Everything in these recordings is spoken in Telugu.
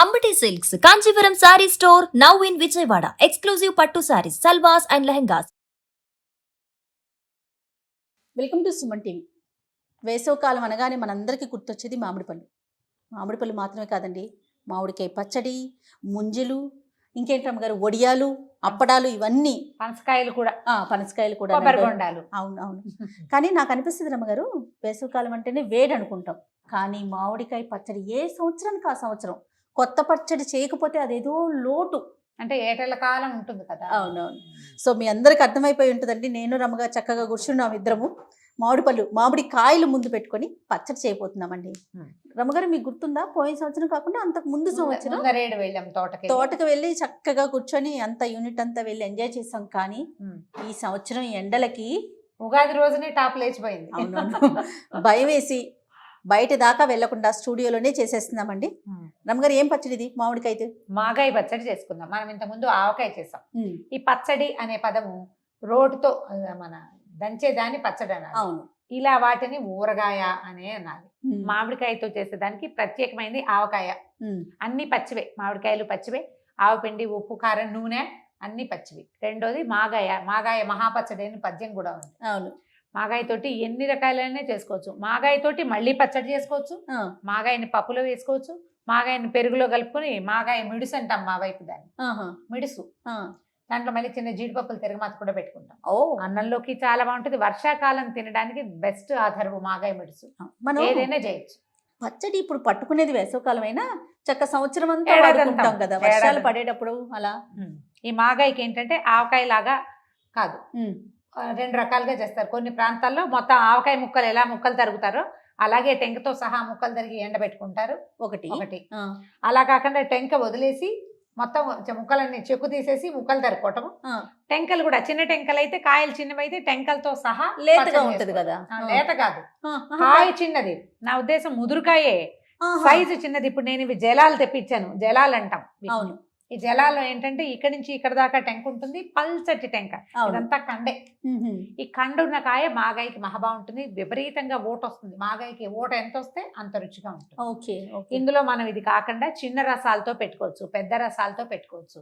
Ambati Silks, Kanchipuram Saree Store, now in Vijayawada. Exclusive Pattu Sarees, Salwas and Lehengas. Welcome to Suman TV. వేసవకాలం అనగానే మనందరికీ గుర్తొచ్చేది మామిడి పళ్ళు. మామిడి పళ్ళు మాత్రమే కాదండి, మామిడికాయ పచ్చడి, ముంజలు, ఇంకేంటమ్మ గారు వడియాలు, అప్పడాలు, ఇవన్నీ పనసకాయలు కూడా పనసకాయలు కూడా కొబ్బరి బొండాలు. అవును. కానీ నాకు అనిపిస్తుంది రమ్మగారు, వేసవకాలం అంటేనే వేడి అనుకుంటాం, కానీ మామిడికాయ పచ్చడి ఏ సంవత్సరానికి ఆ సంవత్సరం కొత్త పచ్చడి చేయకపోతే అదేదో లోటు. అంటే ఏటల కాలం ఉంటుంది కదా. అవునవును. సో మీ అందరికి అర్థమైపోయి ఉంటుందండి. నేను రమ్మగా చక్కగా కూర్చున్నాం ఇద్దరము, మామిడి కాయలు ముందు పెట్టుకొని పచ్చడి చేయబోతున్నామండి. రమ్మగారు మీకు గుర్తుందా, పోయిన సంవత్సరం కాకుండా అంతకు ముందు సంవత్సరం వెళ్ళాం తోటకి వెళ్ళి చక్కగా కూర్చొని అంత యూనిట్ అంతా వెళ్ళి ఎంజాయ్ చేసాం. కానీ ఈ సంవత్సరం ఎండలకి ఉగాది రోజునే టాప్ లేచిపోయింది. అవునవును. భయం వేసి బయట దాకా వెళ్లకుండా స్టూడియోలోనే చేసేస్తున్నామండి. రమ్మగారు ఏం పచ్చడి ఇది? మాగాయ పచ్చడి చేసుకుందాం. మనం ఇంతకుముందు ఆవకాయ చేసాం. ఈ పచ్చడి అనే పదము రోడ్డుతో మన దంచేదాన్ని పచ్చడి అనాలి. అవును. ఇలా వాటిని ఊరగాయ అనే అనాలి. మామిడికాయతో చేసేదానికి ప్రత్యేకమైనది ఆవకాయ. అన్ని పచ్చివే, మామిడికాయలు పచ్చివే, ఆవపిండి, ఉప్పు, కారం, నూనె అన్ని పచ్చివి. రెండోది మాగాయ మహాపచ్చడి అని పద్యం కూడా ఉంది. అవును. మాగాయ తోటి ఎన్ని రకాలైనా చేసుకోవచ్చు. మాగాయ తోటి మళ్ళీ పచ్చడి చేసుకోవచ్చు, మాగాయని పప్పులో వేసుకోవచ్చు, మాగాయని పెరుగులో కలుపుకొని మాగాయ మిడుసు అంటాం మా వైపు దాన్ని. మిడుసు దాంట్లో మళ్ళీ చిన్న జీడిపప్పులు తిరగమాత కూడా పెట్టుకుంటాం. అన్నంలోకి చాలా బాగుంటుంది. వర్షాకాలం తినడానికి బెస్ట్ ఆధారము మాగాయ మిడుసు. మనం ఏదైనా చేయొచ్చు. పచ్చడి ఇప్పుడు పట్టుకునేది వేసవకాలం అయినా చక్క సంవత్సరం అంతా వాడుకుంటాం కదా, వర్షాలు పడేటప్పుడు అలా. ఈ మాగాయకి ఏంటంటే ఆవకాయ లాగా కాదు, రెండు రకాలుగా చేస్తారు. కొన్ని ప్రాంతాల్లో మొత్తం ఆవకాయ ముక్కలు ఎలా ముక్కలు తరుగుతారో అలాగే టెంకతో సహా ముక్కలు తరిగి ఎండబెట్టుకుంటారు. ఒకటి అలా కాకుండా టెంక వదిలేసి మొత్తం ముక్కలన్నీ చెక్కు తీసేసి ముక్కలు తరుక్కోవటం. టెంకలు కూడా చిన్న టెంకలు అయితే, కాయలు చిన్నవైతే టెంకలతో సహా లేతగా ఉంటది కదా. లేత కాదు, కాయ చిన్నది. నా ఉద్దేశం ముదురుకాయే, సైజు చిన్నది. ఇప్పుడు నేను ఇవి జలాలు తెప్పించాను, జలాలు అంటాం. అవును. ఈ జలాల్లో ఏంటంటే ఇక్కడ నుంచి ఇక్కడ దాకా టెంక ఉంటుంది, పల్చటి టెంక. ఇదంతా కండే. ఈ కండు ఉన్న కాయ మాగాయకి మహా బాగుంటుంది, విపరీతంగా ఓట వస్తుంది. మాగాయకి ఓట ఎంత వస్తే అంత రుచిగా ఉంటుంది. ఇందులో మనం ఇది కాకుండా చిన్న రసాలతో పెట్టుకోవచ్చు, పెద్ద రసాలతో పెట్టుకోవచ్చు.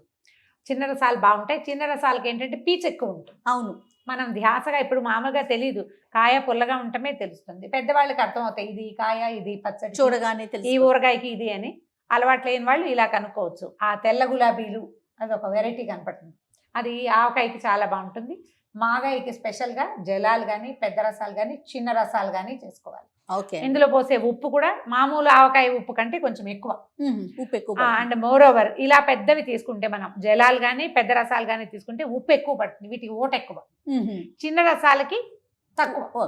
చిన్న రసాలు బాగుంటాయి. చిన్న రసాలకి ఏంటంటే పీచు ఎక్కువ ఉంటుంది. అవును. మనం ధ్యాసగా ఇప్పుడు మామూలుగా తెలియదు, కాయ పుల్లగా ఉండటమే తెలుస్తుంది. పెద్దవాళ్ళకి అర్థమవుతాయి, ఇది కాయ, ఇది పచ్చడి చూడగానే ఈ ఊరగాయకి ఇది అని. అలవాటు లేని వాళ్ళు ఇలా కనుక్కోవచ్చు. ఆ తెల్ల గులాబీలు అది ఒక వెరైటీ కనపడుతుంది, అది ఆవకాయకి చాలా బాగుంటుంది. మాగాయకి స్పెషల్గా జలాలు కానీ, పెద్ద రసాలు కానీ, చిన్న రసాలు కానీ చేసుకోవాలి. ఇందులో పోసే ఉప్పు కూడా మామూలు ఆవకాయ ఉప్పు కంటే కొంచెం ఎక్కువ ఉప్పు ఎక్కువ. అండ్ మోర్ ఓవర్ ఇలా పెద్దవి తీసుకుంటే, మనం జలాలు కానీ పెద్ద రసాలు కానీ తీసుకుంటే ఉప్పు ఎక్కువ పడుతుంది, వీటికి ఓట ఎక్కువ. చిన్న రసాలకి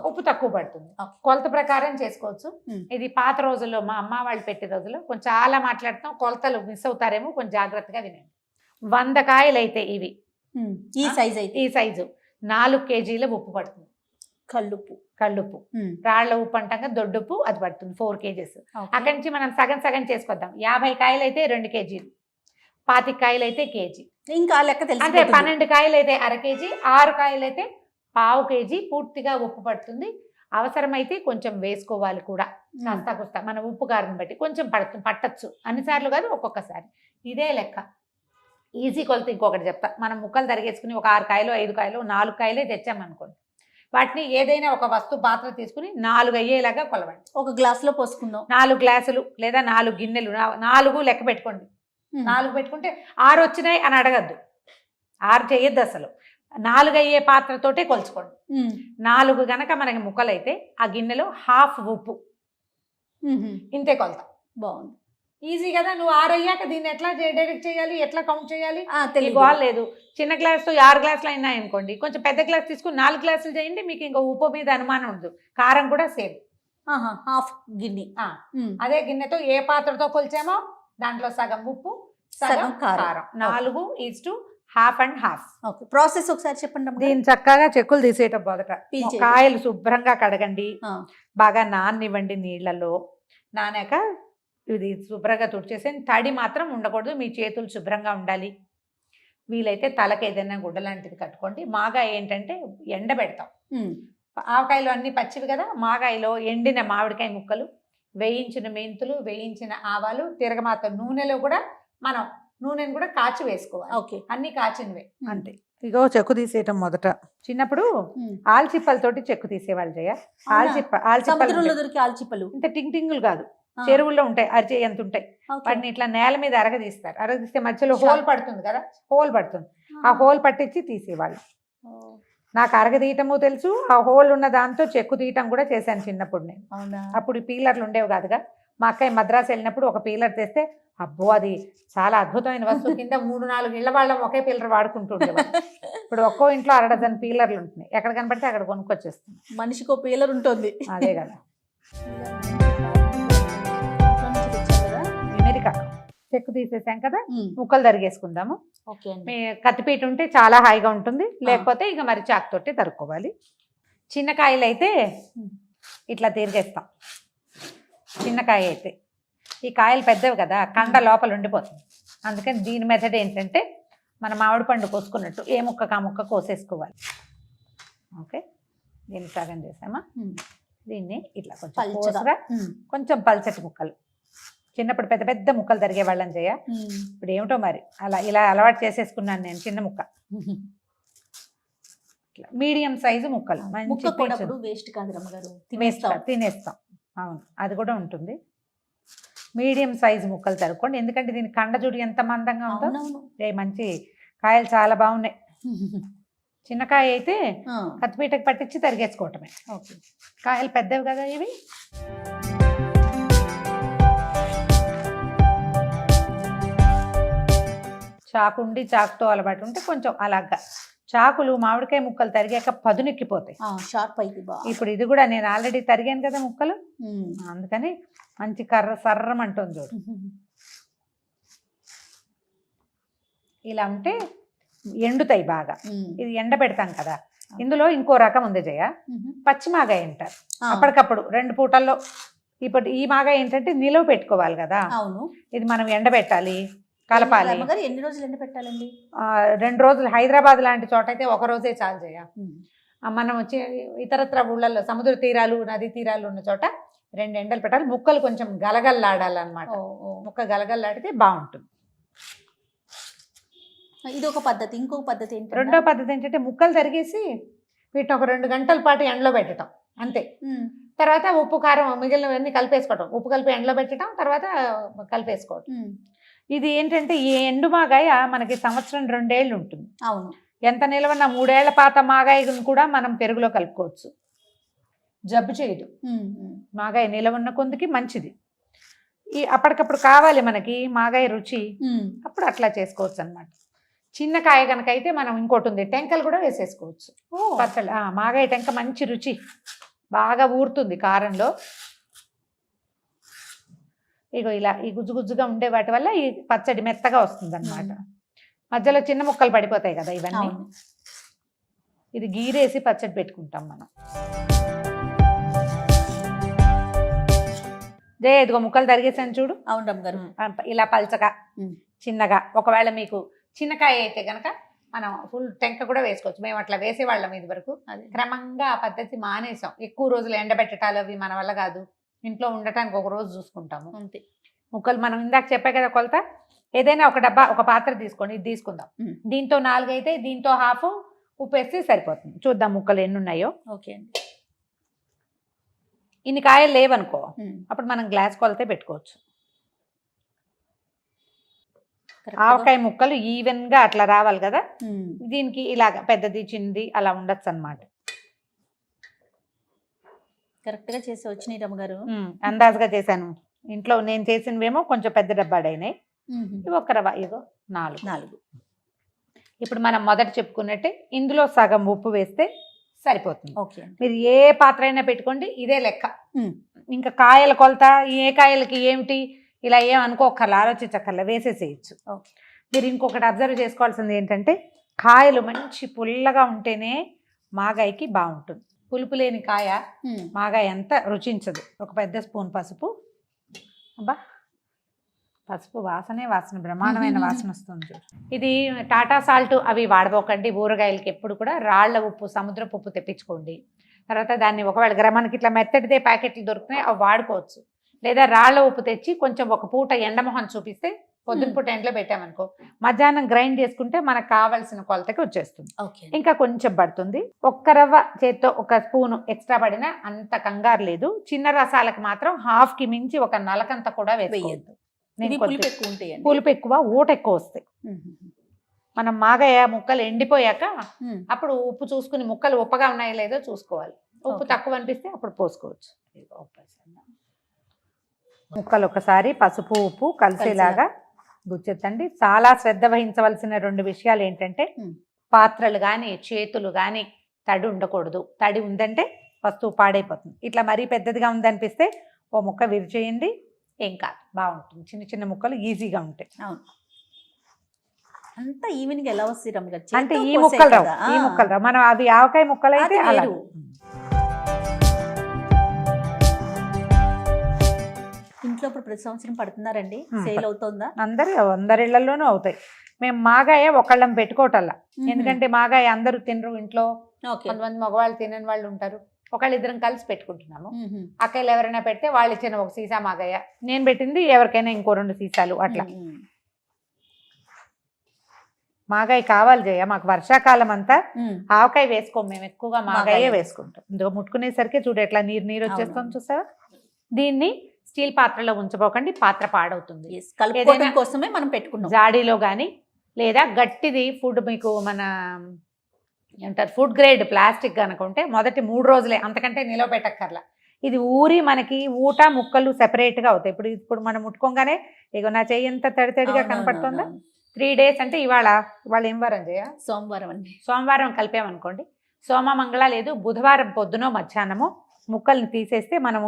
ఉప్పు తక్కువ పడుతుంది. కొలత ప్రకారం చేసుకోవచ్చు. ఇది పాత రోజుల్లో మా అమ్మ వాళ్ళు పెట్టే రోజుల్లో కొంచెం చాలా మాట్లాడుతాం, కొలతలు మిస్ అవుతారేమో, కొంచెం జాగ్రత్తగా వినండి. 100 కాయలు అయితే ఇవి ఈ సైజు 4 కేజీల ఉప్పు పడుతుంది. కళ్ళుప్పు రాళ్ల ఉప్పు అంటాం కదా, దొడ్డుప్పు, అది పడుతుంది 4 కేజీస్. అక్కడి నుంచి మనం సగం చేసుకొద్దాం. 50 కాయలు అయితే 2 కేజీలు, 25 కాయలు అయితే కేజీ, ఇంకా లెక్క తెలుసు. అంటే 12 కాయలు అయితే అర కేజీ, 6 కాయలు అయితే 1/2 కేజీ పూర్తిగా ఉప్పు పడుతుంది. అవసరమైతే కొంచెం వేసుకోవాలి కూడా, కాస్త మన ఉప్పు కారం బట్టి కొంచెం పట్టచ్చు. అన్నిసార్లు కాదు, ఒక్కొక్కసారి. ఇదే లెక్క. ఈజీ కొలత ఇంకొకటి చెప్తా. మనం ముక్కలు తరిగేసుకుని ఒక 6 కాయలు, 5 కాయలు, 4 కాయలే తెచ్చామనుకోండి, వాటిని ఏదైనా ఒక పాత్ర తీసుకుని 4 అయ్యేలాగా కొలవండి. ఒక గ్లాసులో పోసుకుందాం. 4 గ్లాసులు లేదా 4 గిన్నెలు, 4 లెక్క పెట్టుకోండి. 4 పెట్టుకుంటే 6 వచ్చినాయి అని అడగద్దు, 6 చేయొద్దు అసలు. 4 అయ్యే పాత్రతోటే కొలుచుకోండి. 4 గనక మనకి ముక్కలు అయితే ఆ గిన్నెలో 1/2 ఉప్పు, ఇంతే కొలత. బాగుంది, ఈజీ కదా. నువ్వు 6 అయ్యాక దీన్ని ఎట్లా డైరెక్ట్ చేయాలి, ఎట్లా కౌంట్ చేయాలి తెలియదు. చిన్న గ్లాసుతో 6 గ్లాసులు అయినా అనుకోండి, కొంచెం పెద్ద గ్లాస్ తీసుకుని 4 గ్లాసులు చేయండి, మీకు ఇంకా ఉప్పు మీద అనుమానం ఉండదు. కారం కూడా సేమ్, 1/2 గిన్నె. అదే గిన్నెతో ఏ పాత్రతో కొలిచామో దాంట్లో సగం ఉప్పు, సగం కారం. 4:1/2 and 1/2. ప్రాసెస్ ఒకసారి చెప్పండి. దీన్ని చక్కగా చెక్కులు తీసేయటం. మొదట కాయలు శుభ్రంగా కడగండి, బాగా నాననివ్వండి నీళ్లలో. నానాక ఇది శుభ్రంగా తుడిచేసి, తడి మాత్రం ఉండకూడదు, మీ చేతులు శుభ్రంగా ఉండాలి. వీలైతే తలకి ఏదైనా గుడ్డ లాంటిది కట్టుకోండి. మాగాయ ఏంటంటే ఎండబెడతాం. ఆవకాయలు అన్ని పచ్చివి కదా, మాగాయలో ఎండిన మామిడికాయ ముక్కలు వేయించిన మెంతులు, వేయించిన ఆవాలు, తిరగమాత నూనెలో కూడా మనం నూనెను కూడా కాచి వేసుకోవాలి. ఓకే. అన్ని కాచినవే అంతే. ఇగో చెక్కు తీసేయటం మొదట. చిన్నప్పుడు ఆల్చిప్పలతోటి చెక్కు తీసేవాళ్ళు జయ. ఆల్చిప్పలు సముద్రంలో దొరికే ఆల్చిప్పలు ఇంత టింగ్ టింగులు కాదు, చెరువుల్లో ఉంటాయి, అరిచే ఎంత ఉంటాయి. వాటిని ఇట్లా నేల మీద అరగదీస్తారు. అరగదీస్తే మధ్యలో హోల్ పడుతుంది కదా, హోల్ పడుతుంది. ఆ హోల్ పట్టించి తీసేవాళ్ళు. నాకు అరగదీయటము తెలుసు, ఆ హోల్ ఉన్న దాంతో చెక్కు తీయటం కూడా చేశాను చిన్నప్పుడు నేను. అప్పుడు పీలర్లు ఉండేవి కాదుగా. మా అక్కయ్య మద్రాసు వెళ్ళినప్పుడు ఒక పీలర్ తెస్తే, అబ్బో అది చాలా అద్భుతమైన వస్తువు. కింద 3-4 ఇళ్ల వాళ్ళం ఒకే పీలర్ వాడుకుంటూ ఉండేవాళ్ళు. ఇప్పుడు ఒక్కో ఇంట్లో 6 పీలర్లు ఉంటున్నాయి. ఎక్కడ కనపడితే అక్కడ కొనుక్కొచ్చేస్తుంది. మనిషికి ఒక పీలర్ ఉంటుంది. అదే కదా. అమెరికా చెక్కు తీసేసాం కదా, ముక్కలు తరిగేసుకుందాము. కత్తిపీట ఉంటే చాలా హాయిగా ఉంటుంది, లేకపోతే ఇక మరి చాకుతోటి తరుక్కోవాలి. చిన్న కాయలు అయితే ఇట్లా తిరిగేస్తాం. చిన్న కాయ అయితే, ఈ కాయలు పెద్దవి కదా, కండ లోపల ఉండిపోతుంది. అందుకని దీని మెథడ్ ఏంటంటే మన మామిడి పండు కోసుకున్నట్టు ఏ ముక్క ముక్క కోసేసుకోవాలి. ఓకే, దీన్ని సగం చేసామా, దీన్ని ఇట్లా కొంచెం కోసగా, కొంచెం పల్చటి ముక్కలు. చిన్నప్పుడు పెద్ద పెద్ద ముక్కలు తరిగే వాళ్ళని చేయ, ఇప్పుడు ఏమిటో మరి ఇలా అలవాటు చేసేసుకున్నాను నేను. చిన్న ముక్క, మీడియం సైజు ముక్కలు. మంచి వేస్ట్ కాదు రమ్మగారు, తినేస్తాం. అవును, అది కూడా ఉంటుంది. మీడియం సైజు ముక్కలు తరుక్కోండి, ఎందుకంటే దీని కండ చూడు ఎంత మందంగా ఉందో. మంచి కాయలు చాలా బాగున్నాయి. చిన్నకాయ అయితే కత్తిపీటకు పట్టించి తరిగేసుకోవటమే. కాయలు పెద్దవి కదా ఇవి. చాకుండి చాకుతో అలవాటు ఉంటే కొంచెం అలాగా. చాకులు మామిడికాయ ముక్కలు తరిగాక పదునెక్కిపోతాయి, షార్ప్ అయితే. ఇప్పుడు ఇది కూడా నేను ఆల్రెడీ తరిగాను కదా ముక్కలు, అందుకని మంచి సర్రమంటుంది చూడు. ఇలా ఉంటే ఎండుతాయి బాగా. ఇది ఎండ పెడతాం కదా. ఇందులో ఇంకో రకం ఉంది జయ, పచ్చి మాగాయ అంటారు. అప్పటికప్పుడు 2 పూటల్లో. ఇప్పుడు ఈ మాగాయ ఏంటంటే నిలువ పెట్టుకోవాలి కదా. అవును, ఇది మనం ఎండబెట్టాలి, కలపాలి. ఎన్ని రోజులు ఎండ పెట్టాలండి? 2 రోజులు. హైదరాబాద్ లాంటి చోట అయితే 1 రోజే చాలు చేయ. మనం వచ్చి ఇతరత్ర ఊళ్ళల్లో సముద్ర తీరాలు, నదీ తీరాలు ఉన్న చోట 2 ఎండలు పెట్టాలి. ముక్కలు కొంచెం గలగల్లాడాలన్నమాట. ముక్క గలగల్లాడితే బాగుంటుంది. ఇది ఒక పద్ధతి. ఇంకొక పద్ధతి ఏంటి? రెండో పద్ధతి ఏంటంటే ముక్కలు తరిగేసి వీటిని ఒక 2 గంటల పాటు ఎండలో పెట్టడం అంతే. తర్వాత ఉప్పు కారం మిగిలినవన్నీ కలిపేసుకోవటం. ఉప్పు కలిపి ఎండలో పెట్టడం, తర్వాత కలిపేసుకోవటం. ఇది ఏంటంటే ఈ ఎండు మాగాయ మనకి సంవత్సరం 2 ఏళ్ళు ఉంటుంది. అవును, ఎంత నిలవన్న 3 ఏళ్ల పాత మాగాయను కూడా మనం పెరుగులో కలుపుకోవచ్చు. జబ్బు చేయదు. మాగాయ నిలవన్న కొందికి మంచిది. ఈ అప్పటికప్పుడు కావాలి మనకి మాగాయ రుచి, అప్పుడు అట్లా చేసుకోవచ్చు అన్నమాట. చిన్న కాయ కనుక అయితే మనం ఇంకోటి ఉంది, టెంకలు కూడా వేసేసుకోవచ్చు పచ్చళ్ళు. మాగాయ టెంక మంచి రుచి, బాగా ఊరుతుంది కారంలో. ఇగో ఇలా ఈ గుజ్జు గుజ్జుగా ఉండే వాటి వల్ల ఈ పచ్చడి మెత్తగా వస్తుంది అన్నమాట. మధ్యలో చిన్న ముక్కలు పడిపోతాయి కదా ఇవన్నీ. ఇది గీరేసి పచ్చడి పెట్టుకుంటాం మనం. జయ, ఇదిగో ముక్కలు తరిగేసాను చూడు. అవును రమ్మగారు. ఇలా పల్చగా చిన్నగా. ఒకవేళ మీకు చిన్నకాయ అయితే కనుక మనం ఫుల్ టెంక కూడా వేసుకోవచ్చు. మేము అట్లా వేసేవాళ్ళం ఇది వరకు. క్రమంగా ఆ పద్ధతి మానేసాం. ఎక్కువ రోజులు ఎండబెట్టటాలు అవి మన వల్ల కాదు. ఇంట్లో ఉండటానికి 1 రోజు చూసుకుంటాము అంతే. ముక్కలు మనం ఇందాక చెప్పే కదా కొలత. ఏదైనా ఒక డబ్బా, ఒక పాత్ర తీసుకోండి. ఇది తీసుకుందాం. దీంతో 4 అయితే దీంతో హాఫ్ ఉప్పు వేస్తే సరిపోతుంది. చూద్దాం ముక్కలు ఎన్ని ఉన్నాయో. ఓకే అండి. ఇన్ని కాయలు లేవనుకో, అప్పుడు మనం గ్లాస్ కొలతే పెట్టుకోవచ్చు. ఆవకాయ ముక్కలు ఈవెన్ గా అట్లా రావాలి కదా. దీనికి ఇలాగ పెద్దది చిన్నది అలా ఉండొచ్చు అన్నమాట. కరెక్ట్ గా చేసి వచ్చినాయి రమ్మగారు. అందాజుగా చేశాను. ఇంట్లో నేను చేసినవేమో కొంచెం పెద్ద డబ్బాడైనాయి. ఇవి ఒక రవ్వ, ఇగో 4. ఇప్పుడు మనం మొదట చెప్పుకున్నట్టే ఇందులో సగం ఉప్పు వేస్తే సరిపోతుంది. ఓకే, మీరు ఏ పాత్ర అయినా పెట్టుకోండి, ఇదే లెక్క. ఇంకా కాయల కొలత ఏ కాయలకి ఏమిటి ఇలా ఏం అనుకోకర్లా, ఆలోచించక్కర్లా, వేసేసేయచ్చు. మీరు ఇంకొకటి అబ్జర్వ్ చేసుకోవాల్సింది ఏంటంటే కాయలు మంచి పుల్లగా ఉంటేనే మాగాయకి బాగుంటుంది. పులుపు లేని కాయ మాగాయ ఎంత రుచించదు. ఒక పెద్ద స్పూన్ పసుపు. అబ్బా, పసుపు వాసన బ్రహ్మాండమైన వాసన వస్తుంది. ఇది టాటా సాల్ట్ అవి వాడబోకండి. ఊరగాయలకి ఎప్పుడు కూడా రాళ్ల ఉప్పు, సముద్రపు ఉప్పు తెప్పించుకోండి. తర్వాత దాన్ని ఒకవేళ మనకి ఇట్లా మెత్తటిదే ప్యాకెట్లు దొరుకుతున్నాయి, అవి వాడుకోవచ్చు. లేదా రాళ్ళ ఉప్పు తెచ్చి కొంచెం ఒక పూట ఎండమొహం చూపిస్తే పొద్దున పూట ఎండలో పెట్టామనుకో మధ్యాహ్నం గ్రైండ్ చేసుకుంటే మనకు కావాల్సిన కొలతకి వచ్చేస్తుంది. ఓకే ఇంకా కొంచెం పడుతుంది. ఒక్క రవ్వ చేత్తో ఒక స్పూను ఎక్స్ట్రా పడినా అంత కంగారు లేదు. చిన్న రసాలకు మాత్రం హాఫ్కి మించి ఒక నలకంత కూడా వేయద్దు. పులుపు ఎక్కువ ఉంటాయండి. పులుపు ఎక్కువ, ఊట ఎక్కువ వస్తాయి. మనం మాగాయ ముక్కలు ఎండిపోయాక అప్పుడు ఉప్పు చూసుకుని ముక్కలు ఉప్పగా ఉన్నాయో లేదో చూసుకోవాలి. ఉప్పు తక్కువ అనిపిస్తే అప్పుడు పోసుకోవచ్చు. ముక్కలు ఒకసారి పసుపు ఉప్పు కలిసేలాగా గుచ్చెత్తండి. చాలా శ్రద్ధ వహించవలసిన 2 విషయాలు ఏంటంటే పాత్రలు కానీ చేతులు కానీ తడి ఉండకూడదు. తడి ఉందంటే వస్తువు పాడైపోతుంది. ఇట్లా మరీ పెద్దదిగా ఉందనిపిస్తే ఓ ముక్క విరిచేయండి, ఏం కాదు, బాగుంటుంది. చిన్న చిన్న ముక్కలు ఈజీగా ఉంటాయి. అవును, అంతా ఈవినింగ్ ఎలా వస్తాయి రమ్మగారు? అంటే ఈ ముక్కలు రావు. మనం అవి ఆవకాయ ముక్కలు అయితే అలా. ఇంట్లో ఇప్పుడు ప్రతి సంవత్సరం పడుతున్నారండి, సేల్ అవుతుందా? అందరి ఇళ్లలోనూ అవుతాయి. మేము మాగాయ ఒకళ్ళం పెట్టుకోవటల్లా. ఎందుకంటే మాగాయ అందరూ తినరు ఇంట్లో. కొంతమంది మగవాళ్ళు తినని వాళ్ళు ఉంటారు. ఒకళ్ళిద్దరం కలిసి పెట్టుకుంటున్నాము. అక్కలు ఎవరైనా పెడితే వాళ్ళు ఇచ్చిన ఒక సీసా మాగాయ, నేను పెట్టింది ఎవరికైనా ఇంకో 2 సీసాలు అట్లా. మాగాయ కావాలి జయ. మాకు వర్షాకాలం అంతా ఆవకాయ వేసుకోం, మేము ఎక్కువగా మాగాయే వేసుకుంటాం. ఇందులో ముట్టుకునేసరికి చూడు ఎట్లా నీరు వచ్చేస్తుంది చూసావా. దీన్ని స్టీల్ పాత్రలో ఉంచబోకండి, పాత్ర పాడవుతుంది. కోసమే మనం పెట్టుకున్నాం. జాడీలో కానీ లేదా గట్టిది ఫుడ్ మీకు మన ఏమంటారు ఫుడ్ గ్రేడ్ ప్లాస్టిక్ కనుకుంటే మొదటి 3 రోజులే, అంతకంటే నిలవ పెట్టక్కర్లా. ఇది ఊరి మనకి ఊట ముక్కలు సెపరేట్గా అవుతాయి. ఇప్పుడు మనం ముట్టుకోగానే ఇగో నా చెయ్యి ఎంత తడితడిగా కనపడుతుందా. 3 డేస్ అంటే ఇవాళ ఏం వారం చేయ? సోమవారం అండి. సోమవారం కలిపామనుకోండి, సోమ మంగళ లేదు బుధవారం పొద్దునో మధ్యాహ్నమో ముక్కల్ని తీసేస్తే మనము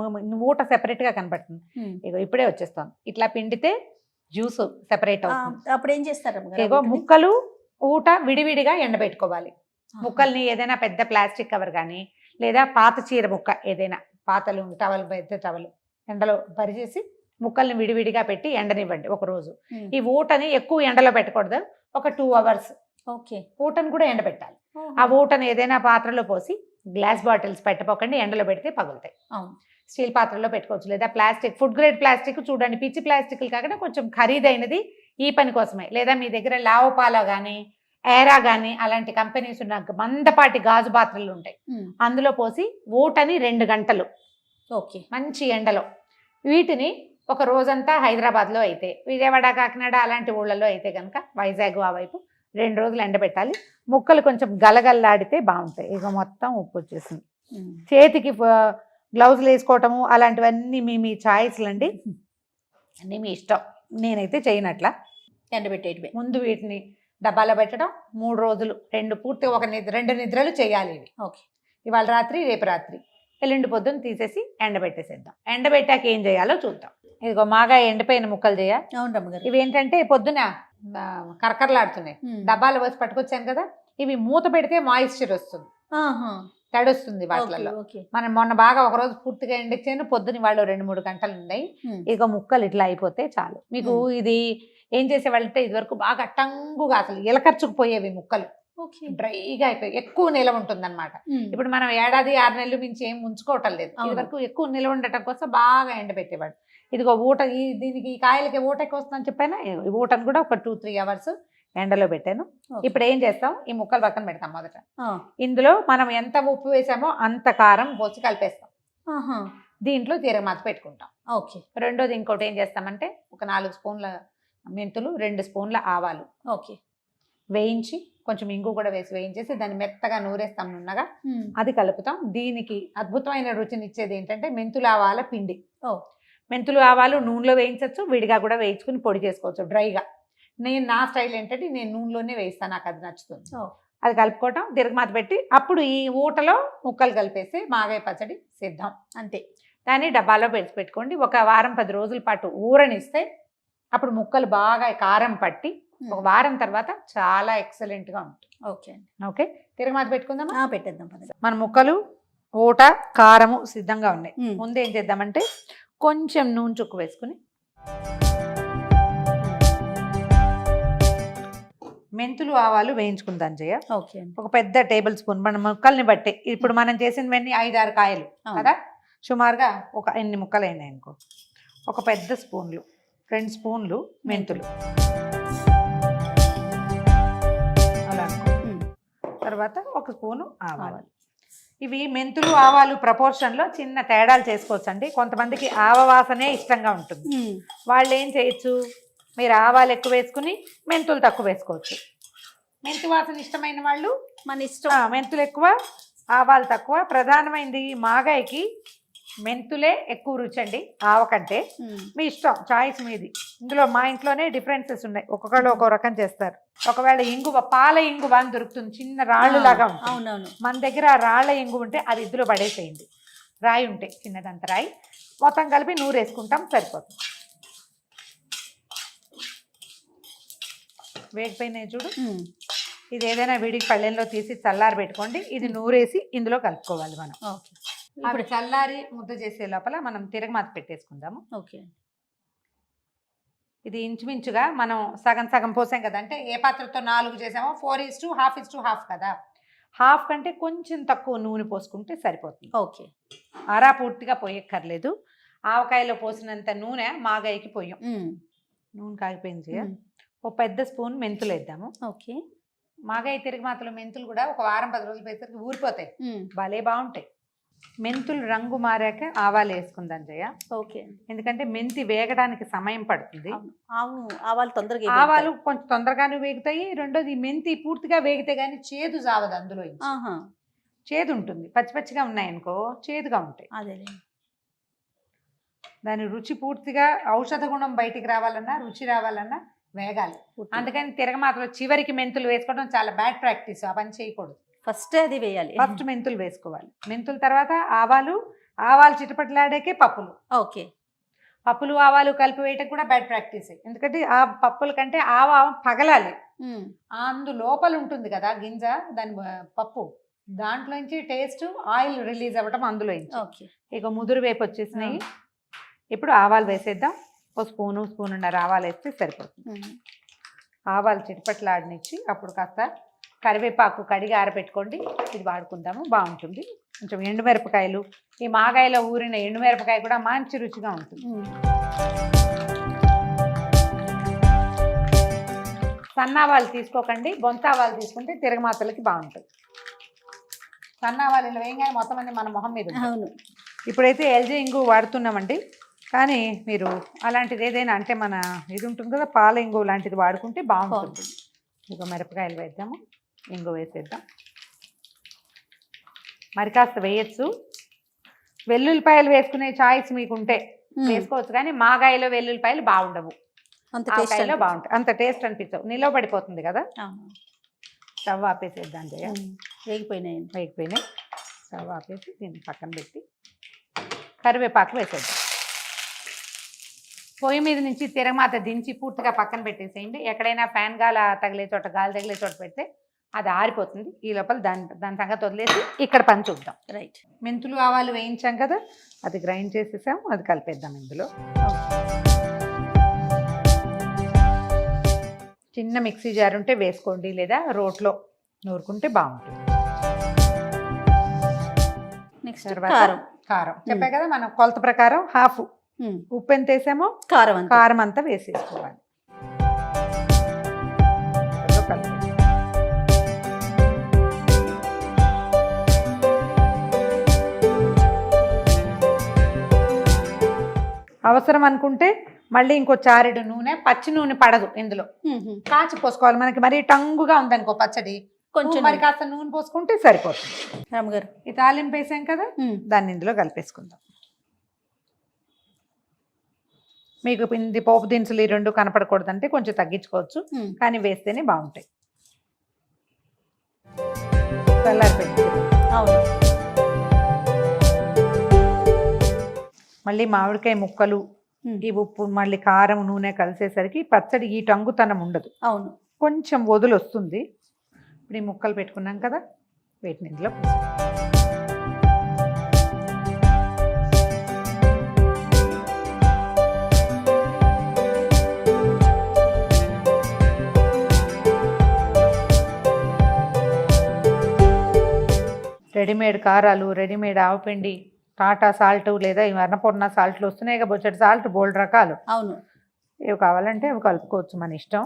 ఊట సెపరేట్గా కనపడుతుంది. ఇగో ఇప్పుడే వచ్చేస్తాం. ఇట్లా పిండితే జ్యూస్ సెపరేట్ అవుతుంది. అప్పుడు ఏం చేస్తారు? ఇగో ముక్కలు ఊట విడివిడిగా ఎండబెట్టుకోవాలి. ముక్కల్ని ఏదైనా పెద్ద ప్లాస్టిక్ కవర్ కానీ లేదా పాత చీర ముక్క ఏదైనా పాతలు టవల్ పెద్ద టవల్ ఎండలో పరిచేసి ముక్కల్ని విడివిడిగా పెట్టి ఎండనివ్వండి ఒక రోజు. ఈ ఊటని ఎక్కువ ఎండలో పెట్టకూడదు, ఒక 2 hours. ఓకే, ఊటను కూడా ఎండబెట్టాలి. ఆ ఊటను ఏదైనా పాత్రలో పోసి గ్లాస్ బాటిల్స్ పెట్టపోకండి, ఎండలో పెడితే పగులుతాయి. స్టీల్ పాత్రలో పెట్టుకోవచ్చు. లేదా ప్లాస్టిక్ ఫుడ్ గ్రేడ్ ప్లాస్టిక్ చూడండి, పిచ్చి ప్లాస్టిక్లు కాకుండా కొంచెం ఖరీదైనది ఈ పని కోసమే. లేదా మీ దగ్గర లావపాలా కానీ ఏరా కానీ అలాంటి కంపెనీస్ ఉన్న మందపాటి గాజు పాత్రలు ఉంటాయి, అందులో పోసి ఊటని 2 గంటలు ఓకే మంచి ఎండలో, వీటిని ఒక రోజంతా హైదరాబాద్లో అయితే, విజయవాడ కాకినాడ అలాంటి ఊళ్ళలో అయితే కనుక వైజాగ్ ఆ వైపు 2 రోజులు ఎండబెట్టాలి. ముక్కలు కొంచెం గలగల్లాడితే బాగుంటాయి. ఇక మొత్తం ఉప్పు వచ్చేసింది. చేతికి గ్లౌజులు వేసుకోవటము అలాంటివన్నీ మీ ఛాయిస్లు అండి, అన్నీ మీ ఇష్టం. నేనైతే చేయనట్లా. ఎండబెట్టేటివే. ముందు వీటిని డబ్బాలో పెట్టడం 3 రోజులు, 2 పూర్తిగా 2 నిద్రలు చేయాలి ఇవి. ఓకే, ఇవాళ రాత్రి రేపు రాత్రి, ఎల్లుండి పొద్దున్న తీసేసి ఎండబెట్టేసేద్దాం. ఎండబెట్టాక ఏం చేయాలో చూద్దాం. ఇదిగో మాగా ఎండిపోయిన ముక్కలు చేయ. ఇవి ఏంటంటే పొద్దున కరకరలాడుతున్నాయి, డబ్బాలు పోసి పట్టుకొచ్చాను కదా, ఇవి మూత పెడితే మాయిశ్చర్ వస్తుంది, తడొస్తుంది వాటిలలో. మనం మొన్న బాగా ఒకరోజు పూర్తిగా ఎండిచ్చాను, పొద్దున వాళ్ళు 2-3 గంటలు ఉన్నాయి. ఇక ముక్కలు ఇట్లా అయిపోతే చాలు. మీకు ఇది ఏం చేసేవాళ్ళంటే ఇదివరకు బాగా టంగుగా అసలు ఇలకర్చుకుపోయేవి ముక్కలు, డ్రైగా అయిపోయి ఎక్కువ నిలవ ఉంటుంది అనమాట. ఇప్పుడు మనం 1-6 నెలలు మించి ఏం ఉంచుకోవటం లేదు. ఇది వరకు ఎక్కువ నిలవ ఉండటం కోసం బాగా ఎండబెట్టేవాడు. ఇదిగో ఊట, దీనికి ఈ కాయలకి ఊట ఎక్కువ వస్తుందని చెప్పాను. ఈ ఊటను కూడా ఒక 2-3 hours ఎండలో పెట్టాను. ఇప్పుడు ఏం చేస్తాం, ఈ ముక్కలు పక్కన పెడతాం. మొదట ఇందులో మనం ఎంత ఉప్పు వేసామో అంత కారం పోసి కలిపేస్తాం. దీంట్లో తిరగమాత పెట్టుకుంటాం. ఓకే, రెండోది ఇంకోటి ఏం చేస్తామంటే ఒక 4 స్పూన్ల మెంతులు, 2 స్పూన్ల ఆవాలు ఓకే వేయించి కొంచెం ఇంగు కూడా వేసి వేయించేసి దాన్ని మెత్తగా నూరేస్తాం నున్నగా. అది కలుపుతాం. దీనికి అద్భుతమైన రుచిని ఇచ్చేది ఏంటంటే మెంతులు ఆవాల పిండి. మెంతులు ఆవాలు నూనెలో వేయించవచ్చు, విడిగా కూడా వేయించుకుని పొడి చేసుకోవచ్చు డ్రైగా. నా స్టైల్ ఏంటంటే నేను నూనెలోనే వేయిస్తాను, నాకు అది నచ్చుతుంది. అది కలుపుకోవటం, తిరగమాత పెట్టి అప్పుడు ఈ ఊటలో ముక్కలు కలిపేసి మాగాయ పచ్చడి సిద్ధం. అంతే. దాన్ని డబ్బాలో పెట్టుకోండి. ఒక వారం 10 రోజుల పాటు ఊరనిస్తే అప్పుడు ముక్కలు బాగా కారం పట్టి ఒక వారం తర్వాత చాలా ఎక్సలెంట్గా ఉంటుంది. ఓకే ఓకే, తిరగమాత పెట్టుకుందామా? పెట్టేద్దాం. మన ముక్కలు ఊట కారము సిద్ధంగా ఉన్నాయి. ముందు ఏం చేద్దామంటే కొంచెం నూనె చుక్కు వేసుకుని మెంతులు ఆవాలు వేయించుకుందాం జయ. ఓకే, ఒక పెద్ద టేబుల్ స్పూన్ మన ముక్కల్ని బట్టి. ఇప్పుడు మనం చేసినవన్నీ 5-6 కాయలు కదా, సుమారుగా ఒక ఎన్ని ముక్కలు అయినాయి అనుకో, ఒక పెద్ద స్పూన్లు 2 స్పూన్లు మెంతులు అలా తర్వాత 1 స్పూను ఆవాలు. ఇవి మెంతులు ఆవాలు ప్రపోర్షన్లో చిన్న తేడాలు చేసుకోవచ్చు అండి. కొంతమందికి ఆవవాసనే ఇష్టంగా ఉంటుంది, వాళ్ళు ఏం చేయొచ్చు, మీరు ఆవాలు ఎక్కువ వేసుకుని మెంతులు తక్కువ వేసుకోవచ్చు. మెంతు వాసన ఇష్టమైన వాళ్ళు మన ఇష్టం, మెంతులు ఎక్కువ ఆవాలు తక్కువ. ప్రధానమైనది మాగాయకి మెంతులే ఎక్కువ రుచి అండి ఆవకంటే. మీ ఇష్టం, చాయిస్ మీది. ఇందులో మా ఇంట్లోనే డిఫరెన్సెస్ ఉన్నాయి, ఒక్కొక్కళ్ళు ఒక్కో రకం చేస్తారు. ఒకవేళ ఇంగువ, పాల ఇంగువ అని దొరుకుతుంది, చిన్న రాళ్ళు లాగా ఉంటుంది. అవునవును, మన దగ్గర ఆ రాళ్ళ ఇంగువ ఉంటే అది ఇద్దరు పడేసేయండి. రాయి ఉంటే చిన్నదంత రాయి మొత్తం కలిపి నూరేసుకుంటాం, సరిపోతుంది. వేగిపోయినాయి చూడు. ఇది ఏదైనా విడికి పళ్ళెంలో తీసి చల్లారి పెట్టుకోండి. ఇది నూరేసి ఇందులో కలుపుకోవాలి మనం. ఓకే, ఇప్పుడు చల్లారి ముద్ద చేసే లోపల మనం తిరగమాత పెట్టేసుకుందాము. ఓకే. ఇది ఇంచుమించుగా మనం సగం సగం పోసాం కదా, అంటే ఏ పాత్రతో 4 చేసామో 4:1/2 కదా, హాఫ్ కంటే కొంచెం తక్కువ నూనె పోసుకుంటే సరిపోతుంది. ఓకే, అరా పూర్తిగా పోయక్కర్లేదు. ఆవకాయలో పోసినంత నూనె మాగాయకి పోయాం. నూనె కాగిపోయింది. ఓ పెద్ద స్పూన్ మెంతులు వేద్దాము. ఓకే. మాగాయ తిరగమాతలో మెంతులు కూడా ఒక వారం 10 రోజులు పోయేసరికి ఊరిపోతాయి, భలే బాగుంటాయి. మెంతులు రంగు మారాక ఆవాలు వేసుకుందాం జయ. ఓకే. ఎందుకంటే మెంతి వేగడానికి సమయం పడుతుంది. ఆవాలు తొందరగా, ఆవాలు కొంచెం తొందరగానే వేగుతాయి. రెండోది మెంతి పూర్తిగా వేగితే గానీ చేదు జావదు, అందులో చేదు ఉంటుంది. పచ్చి పచ్చిగా ఉన్నాయనుకో చేదుగా ఉంటాయి. అదే, దాని రుచి పూర్తిగా ఔషధ గుణం బయటికి రావాలన్నా, రుచి రావాలన్నా వేగాలి. అందుకని తిరగమాతలో చివరికి మెంతులు వేసుకోవడం చాలా బ్యాడ్ ప్రాక్టీస్, ఆ పని చేయకూడదు. ఫస్ట్ అది వేయాలి, ఫస్ట్ మెంతులు వేసుకోవాలి. మెంతుల తర్వాత ఆవాలు చిటపట్లాడాకే పప్పులు. ఓకే. పప్పులు ఆవాలు కలిపి వేయటం కూడా బ్యాడ్ ప్రాక్టీస్. ఎందుకంటే ఆ పప్పుల కంటే ఆవ పగలాలి, అందు లోపల ఉంటుంది కదా గింజ, దాని పప్పు, దాంట్లోంచి టేస్ట్ ఆయిల్ రిలీజ్ అవ్వటం అందులోంచి. ఓకే. ఇక ముదురు వేపు వచ్చేసినాయి. ఇప్పుడు ఆవాలు వేసేద్దాం. ఓ స్పూనున్నర ఆవాలు వేస్తే సరిపోతుంది. ఆవాలు చిటపట్లాడనిచ్చి అప్పుడు కాస్త కరివేపాకు కడిగి ఆరబెట్టుకోండి, ఇది వాడుకుందాము, బాగుంటుంది. కొంచెం ఎండుమిరపకాయలు, ఈ మాగాయలో ఊరిన ఎండుమిరపకాయ కూడా మంచి రుచిగా ఉంటుంది. సన్నావాలు తీసుకోకండి, బొంతావాలు తీసుకుంటే తిరగమాతలకి బాగుంటుంది. సన్నావాలు ఇలా వేయగానే మొత్తం అన్ని మన మొహం మీద. అవును. ఇప్పుడైతే ఎల్జీ ఇంగు వాడుతున్నామండి, కానీ మీరు అలాంటిది ఏదైనా, అంటే మన ఇది ఉంటుంది కదా పాల ఇంగు లాంటిది వాడుకుంటే బాగుంటుంది. ఇక మిరపకాయలు వేద్దాము, ఇంగు వేసేద్దాం. మరి కాస్త వేయచ్చు. వెల్లుల్లిపాయలు వేసుకునే చాయిస్ మీకుంటే వేసుకోవచ్చు, కానీ మాగాయలో వెల్లుల్లిపాయలు బాగుండవు, ఆవకాయలో బాగుంటాయి. అంత టేస్ట్ అనిపించవు, నిలవ పడిపోతుంది కదా. స్టవ్ ఆపేసేద్దాం జయ. వేగిపోయినాయి. స్టవ్ ఆపేసి దీన్ని పక్కన పెట్టి కరివేపాకు వేసేద్దాం. పొయ్యి మీద నుంచి తిరగమాత దించి పూర్తిగా పక్కన పెట్టేసేయండి. ఎక్కడైనా ఫ్యాన్ గాలి తగిలే చోట పెడితే అది ఆరిపోతుంది. ఈ లోపల దాని సంగతి వదిలేసి ఇక్కడ పని చూద్దాం. రైట్. మెంతులు ఆవాలు వేయించాం కదా, అది గ్రైండ్ చేసేసాం, అది కలిపేద్దాం ఇందులో. చిన్న మిక్సీ జార్ ఉంటే వేసుకోండి, లేదా రోట్లో నూరుకుంటే బాగుంటుంది. నెక్స్ట్ కారం చెప్పా కదా, మనం కొలత ప్రకారం హాఫ్ ఉప్పు ఎంత వేసామో కారం అంతా వేసేసుకోవాలి. అవసరం అనుకుంటే మళ్ళీ ఇంకో చారెడు నూనె, పచ్చి నూనె పడదు ఇందులో, కాచి పోసుకోవాలి. మనకి మరీ టంగుగా ఉందనుకో పచ్చడి, కొంచెం మరి కాస్త నూనె పోసుకుంటే సరిపోతుంది. రామగారు, ఈ తాలింపు వేసాం కదా, దాన్ని ఇందులో కలిపేసుకుందాం. మీకు పిండి పోపు దినుసులు ఈ రెండు కనపడకూడదంటే కొంచెం తగ్గించుకోవచ్చు, కానీ వేస్తేనే బాగుంటాయి. చల్లారిపోయింది. మళ్ళీ మామిడికాయ ముక్కలు, ఈ ఉప్పు, మళ్ళీ కారం, నూనె కలిసేసరికి పచ్చడి ఈ టంగుతనం ఉండదు. అవును, కొంచెం వదులు వస్తుంది. ఇప్పుడు ఈ ముక్కలు పెట్టుకున్నాం కదా, వీటిని ఇందులో రెడీమేడ్ కారాలు, రెడీమేడ్ ఆవపిండి, టాటా సాల్ట్ లేదా ఈ అన్నపూర్ణ సాల్ట్లు వస్తున్నాయి కదా, బొచ్చటి సాల్ట్ బోల్డ్ రకాలు. అవును. ఏవి కావాలంటే అవి కలుపుకోవచ్చు మన ఇష్టం.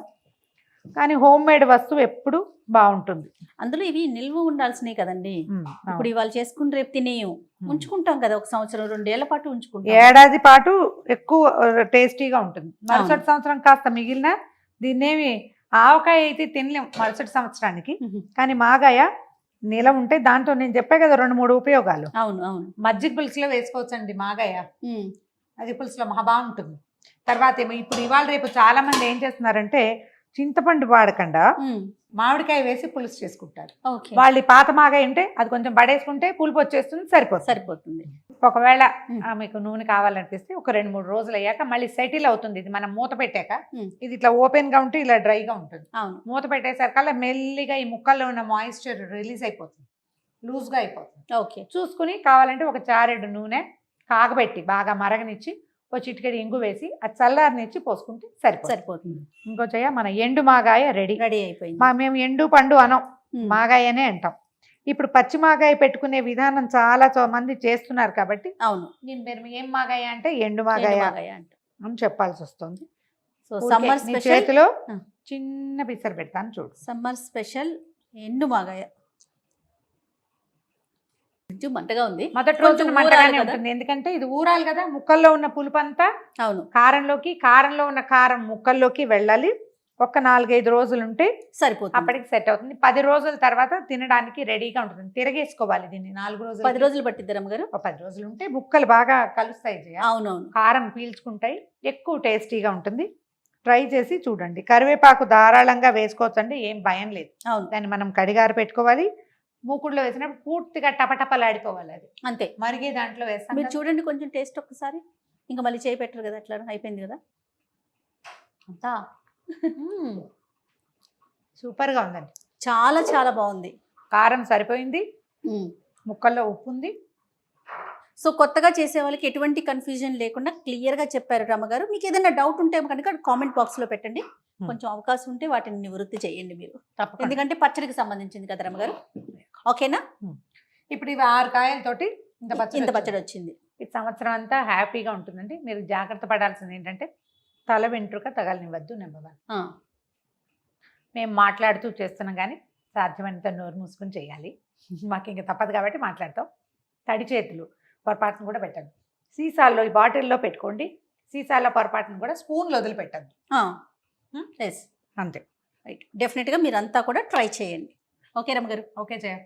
కానీ హోమ్ మేడ్ వస్తువు ఎప్పుడు బాగుంటుంది. అందులో ఇవి నిల్వ ఉండాల్సినవి కదండి. అవును. ఇప్పుడు ఇవాళ చేసుకుని రేపు తినేయం, ఉంచుకుంటాం కదా, 1 సంవత్సరం 2 ఏళ్ల పాటు ఉంచుకుంటాం. ఏడాది పాటు ఎక్కువ టేస్టీగా ఉంటుంది. మరుసటి సంవత్సరం కాస్త మిగిలిన దీన్నేమి ఆవకాయ అయితే తినలేం మరుసటి సంవత్సరానికి. కానీ మాగాయ నిల ఉంటే దాంట్లో నేను చెప్పే కదా 2-3 ఉపయోగాలు. అవును అవును. మజ్జిగ పులుసులో వేసుకోవచ్చండి మాగాయ. మజ్జిగ పులుసులో మహా బాగుంటుంది. తర్వాత ఏమో ఇప్పుడు ఇవాళ రేపు చాలా మంది ఏం చేస్తున్నారంటే చింతపండు వాడకుండా మామిడికాయ వేసి పులుసు చేసుకుంటారు. వాళ్ళు పాత మాగాయ ఉంటే అది కొంచెం పడేసుకుంటే పులుపు వచ్చేస్తుంది, సరిపోతుంది. ఒకవేళ మీకు నూనె కావాలనిపిస్తే ఒక 2-3 రోజులు అయ్యాక మళ్ళీ సెటిల్ అవుతుంది. ఇది మనం మూత పెట్టాక ఇది ఇట్లా ఓపెన్ గా ఉంటే ఇలా డ్రైగా ఉంటుంది. మూత పెట్టేసరికల్లా మెల్లిగా ఈ ముక్కల్లో ఉన్న మాయిశ్చర్ రిలీజ్ అయిపోతుంది, లూజ్ గా అయిపోతుంది. చూసుకుని కావాలంటే ఒక చారెడు నూనె కాగబెట్టి బాగా మరగనిచ్చి ఒక చిటికెడు ఇంగు వేసి ఆ చల్లారనిచ్చి పోసుకుంటే సరిపోతుంది. ఇంకో చెయ్య మన ఎండు మాగాయ రెడీ అయిపోయింది. మేము ఎండు పండు అనం, మాగాయనే అంటాం. ఇప్పుడు పచ్చి మాగాయ పెట్టుకునే విధానం చాలా మంది చేస్తున్నారు కాబట్టి అవును, నేను ఏం మాగాయ అంటే ఎండు మాగాయ అని చెప్పాల్సి వస్తుంది. సో సమ్మర్ స్పెషల్ చేతిలో చిన్న పిసర్ పెడతాను చూడు. సమ్మర్ స్పెషల్ ఎండు మాగాయ మంటగా ఉంది. మొదటి రోజు మంటగానే ఉంటుంది, ఎందుకంటే ఇది ఊరాలి కదా. ముక్కల్లో ఉన్న పులుపు అంతా అవును కారంలో ఉన్న కారం ముక్కల్లోకి వెళ్ళాలి. ఒక 4-5 రోజులు ఉంటే సరిపోతుంది, అప్పటికి సెట్ అవుతుంది. 10 రోజుల తర్వాత తినడానికి రెడీగా ఉంటుంది. తిరగేసుకోవాలి దీన్ని 4 రోజులు. 10 రోజులు పట్టిద్దాం గారు. 10 రోజులు ఉంటే ముక్కలు బాగా కలుస్తాయి. అవునవును, కారం పీల్చుకుంటాయి, ఎక్కువ టేస్టీగా ఉంటుంది. ట్రై చేసి చూడండి. కరివేపాకు ధారాళంగా వేసుకోవచ్చండి, ఏం భయం లేదు. దాన్ని మనం కడిగారు పెట్టుకోవాలి. మూకుడులో వేసినప్పుడు పూర్తిగా టపటపలాడిపోవాలి, అది అంతే. మరిగే దాంట్లో వేస్తాం. మీరు చూడండి కొంచెం టేస్ట్ ఒక్కసారి, ఇంకా మళ్ళీ చేయి పెట్టరు కదా, అట్లా అయిపోయింది కదా అంతా. సూపర్గా ఉందండి, చాలా చాలా బాగుంది. కారం సరిపోయింది, ముక్కల్లో ఉప్పు ఉంది. సో కొత్తగా చేసే వాళ్ళకి ఎటువంటి కన్ఫ్యూజన్ లేకుండా క్లియర్గా చెప్పారు రమ్మగారు. మీకు ఏదైనా డౌట్ ఉంటే కనుక కామెంట్ బాక్స్లో పెట్టండి. కొంచెం అవకాశం ఉంటే వాటిని నివృత్తి చేయండి మీరు, ఎందుకంటే పచ్చడికి సంబంధించింది కదా రమ్మగారు. ఓకేనా? ఇప్పుడు ఇవి 6 కాయలతోటి ఇంత పచ్చడి వచ్చింది. ఈ సంవత్సరం అంతా హ్యాపీగా ఉంటుందండి. మీరు జాగ్రత్త పడాల్సింది ఏంటంటే తల వెంట్రుక తగలనివ్వద్దు. నెంబర్ 1. మేము మాట్లాడుతూ చేస్తున్నాం కానీ సాధ్యమైనంత నోరు మూసుకొని చేయాలి. మాకు ఇంకా తప్పదు కాబట్టి మాట్లాడతాం. తడి చేతులు పొరపాటును కూడా పెట్టద్దు. సీసాల్లో ఈ బాటిల్లో పెట్టుకోండి. సీసాల్లో పొరపాటును కూడా స్పూన్లు వదిలిపెట్టద్దు. ఎస్, అంతే. రైట్. డెఫినెట్గా మీరంతా కూడా ట్రై చేయండి. ఓకే రమ్మగారు. ఓకే చేయ